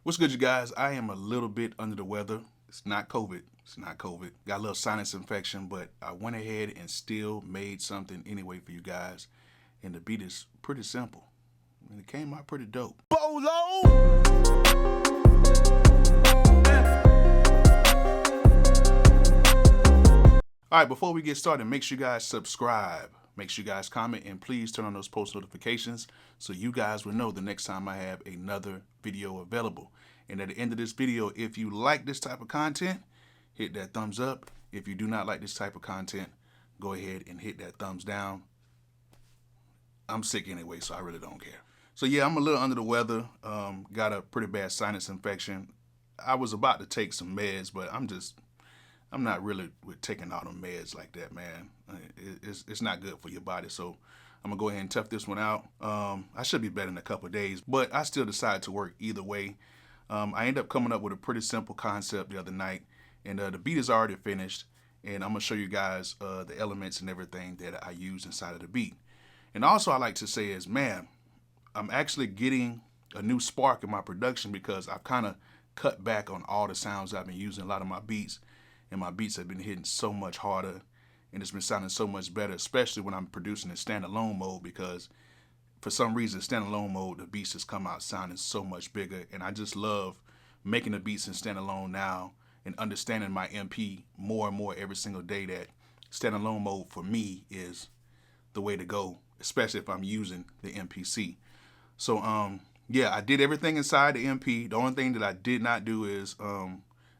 What's good, you guys? I am a little bit under the weather. It's not COVID. It's not COVID. Got a little sinus infection, but I went ahead and still made something anyway for you guys. And the beat is pretty simple. And it came out pretty dope. Bolo! All right, before we get started, make sure you guys subscribe. Make sure you guys comment, and please turn on those post notifications so you guys will know the next time I have another video available. And at the end of this video, if you like this type of content, hit that thumbs up. If you do not like this type of content, go ahead and hit that thumbs down. I'm sick anyway, so I really don't care. So yeah, I'm a little under the weather. Got a pretty bad sinus infection. I was about to take some meds, but I'm not really with taking all the meds like that, man. It's not good for your body, so I'm gonna go ahead and tough this one out. I should be better in a couple of days, but I still decided to work either way. I ended up coming up with a pretty simple concept the other night, and the beat is already finished, and I'm gonna show you guys the elements and everything that I use inside of the beat. And also I like to say is, man, I'm actually getting a new spark in my production because I've kind of cut back on all the sounds I've been using. A lot of my beats, and my beats have been hitting so much harder, and it's been sounding so much better, especially when I'm producing in standalone mode, because for some reason, standalone mode, the beats just come out sounding so much bigger. And I just love making the beats in standalone now and understanding my MP more and more every single day that standalone mode for me is the way to go, especially if I'm using the MPC. So yeah, I did everything inside the MP. The only thing that I did not do is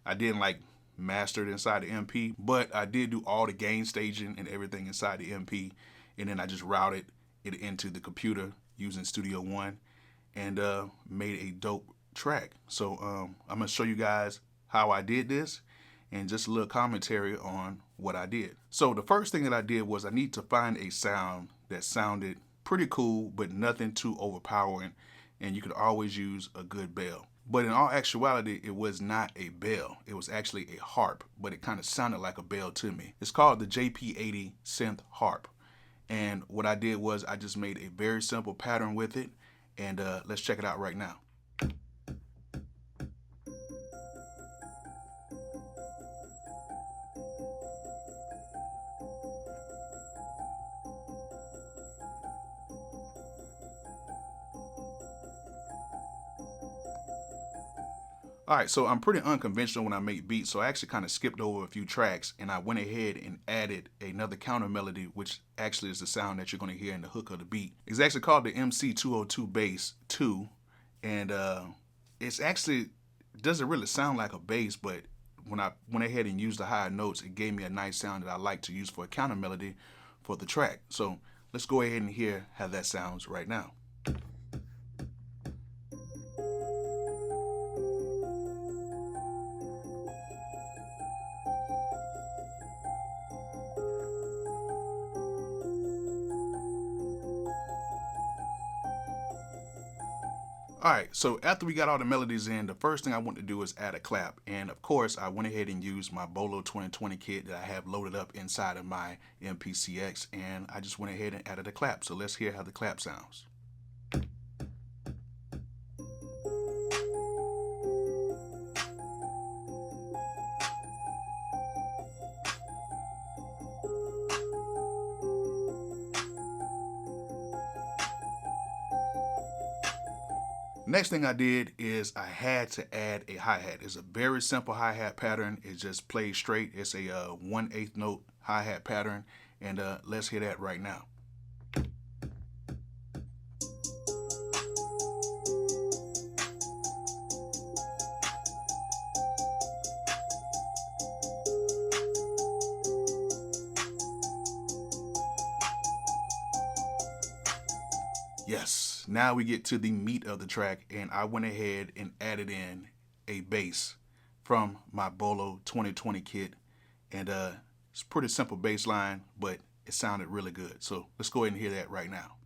I didn't like master it inside the MP, but I did do all the gain staging and everything inside the MP, and then I just routed it into the computer using Studio One and made a dope track. So I'm gonna show you guys how I did this and just a little commentary on what I did. So the first thing that I did was I need to find a sound that sounded pretty cool but nothing too overpowering, and you could always use a good bell. But in all actuality, it was not a bell. It was actually a harp, but it kind of sounded like a bell to me. It's called the JP80 Synth Harp. And what I did was I just made a very simple pattern with it, and let's check it out right now. All right, so I'm pretty unconventional when I make beats, so I actually kind of skipped over a few tracks, and I went ahead and added another counter melody, which actually is the sound that you're going to hear in the hook of the beat. It's actually called the MC202 Bass 2, and it's actually doesn't really sound like a bass, but when I went ahead and used the higher notes, it gave me a nice sound that I like to use for a counter melody for the track. So let's go ahead and hear how that sounds right now. All right, so after we got all the melodies in, the first thing I want to do is add a clap. And of course, I went ahead and used my Bolo 2020 kit that I have loaded up inside of my MPCX, and I just went ahead and added a clap. So let's hear how the clap sounds. Next thing I did is I had to add a hi-hat. It's a very simple hi-hat pattern. It just plays straight. It's a 1/8 note hi-hat pattern, and let's hear that right now. Yes, now we get to the meat of the track, and I went ahead and added in a bass from my Bolo 2020 kit, and it's a pretty simple bass line, but it sounded really good. So let's go ahead and hear that right now.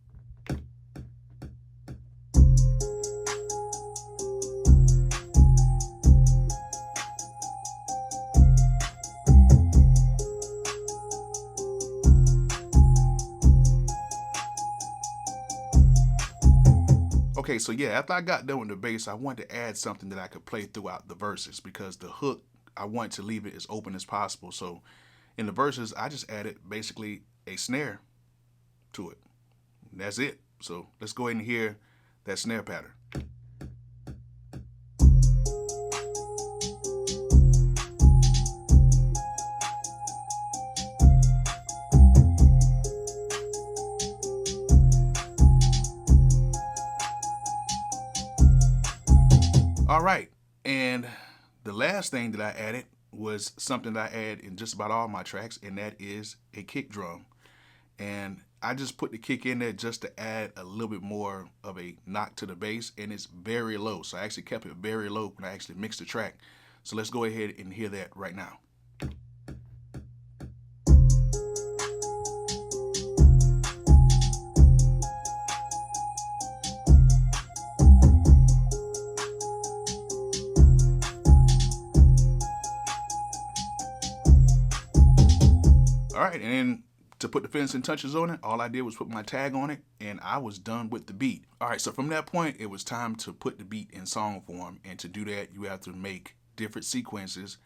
Okay, so yeah, after I got done with the bass, I wanted to add something that I could play throughout the verses because the hook, I want to leave it as open as possible. So in the verses, I just added basically a snare to it. And that's it. So let's go ahead and hear that snare pattern. All right, and the last thing that I added was something that I add in just about all my tracks, and that is a kick drum. And I just put the kick in there just to add a little bit more of a knock to the bass, and it's very low. So I actually kept it very low when I actually mixed the track. So let's go ahead and hear that right now. All right, and then to put the finishing touches on it, all I did was put my tag on it, and I was done with the beat. All right, so from that point, it was time to put the beat in song form, and to do that, you have to make different sequences.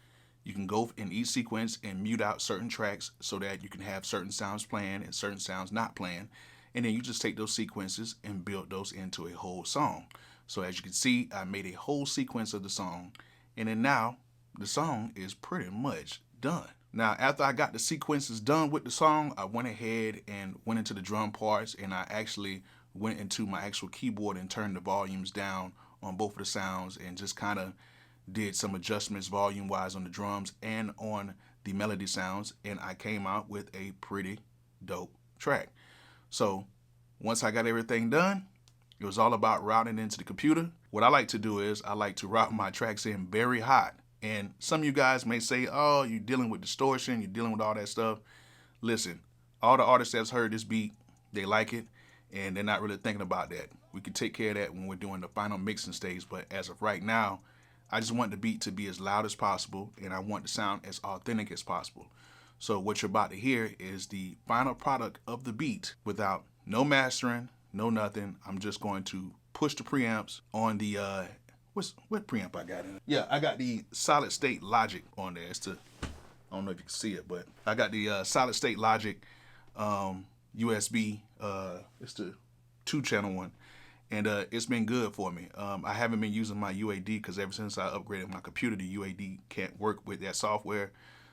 You can go in each sequence and mute out certain tracks so that you can have certain sounds playing and certain sounds not playing, and then you just take those sequences and build those into a whole song. So as you can see, I made a whole sequence of the song, and then now the song is pretty much done. Now, after I got the sequences done with the song, I went ahead and went into the drum parts, and I actually went into my actual keyboard and turned the volumes down on both of the sounds and just kind of did some adjustments volume-wise on the drums and on the melody sounds, and I came out with a pretty dope track. So once I got everything done, it was all about routing into the computer. What I like to do is I like to route my tracks in very hot. And some of you guys may say, oh, you're dealing with distortion, you're dealing with all that stuff. Listen, all the artists that's heard this beat, they like it, and they're not really thinking about that. We can take care of that when we're doing the final mixing stage, but as of right now, I just want the beat to be as loud as possible, and I want the sound as authentic as possible. So what you're about to hear is the final product of the beat without no mastering, no nothing. I'm just going to push the preamps on the what preamp I got in it? Yeah, I got the Solid State Logic on there. I don't know if you can see it, but I got the Solid State Logic USB. It's the 2-channel one, and it's been good for me. I haven't been using my UAD because ever since I upgraded my computer, the UAD can't work with that software.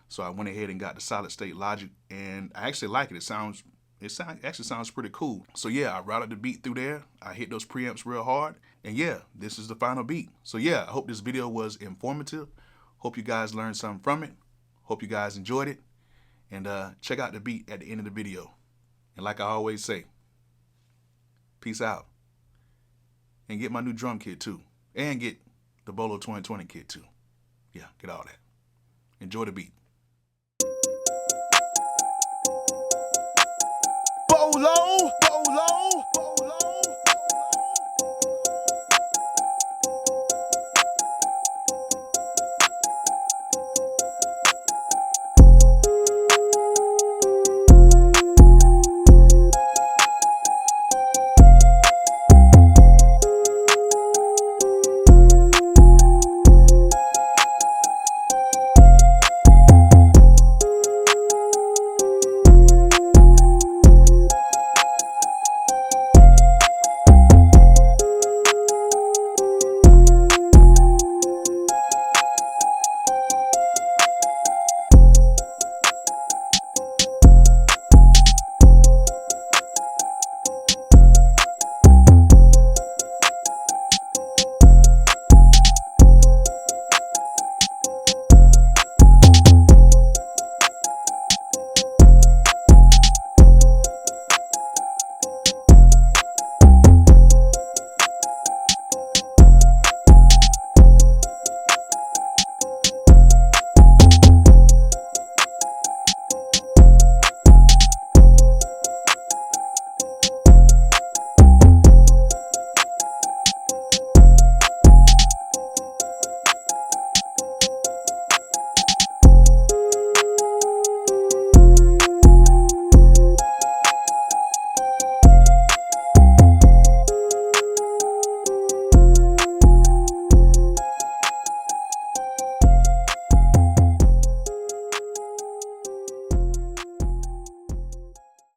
So I went ahead and got the Solid State Logic, and I actually like it. It actually sounds pretty cool. So yeah, I routed the beat through there. I hit those preamps real hard. And yeah, this is the final beat. So yeah, I hope this video was informative. Hope you guys learned something from it. Hope you guys enjoyed it. And check out the beat at the end of the video. And like I always say, peace out. And get my new drum kit too. And get the Bolo 2020 kit too. Yeah, get all that. Enjoy the beat. Bolo, Bolo, Bolo.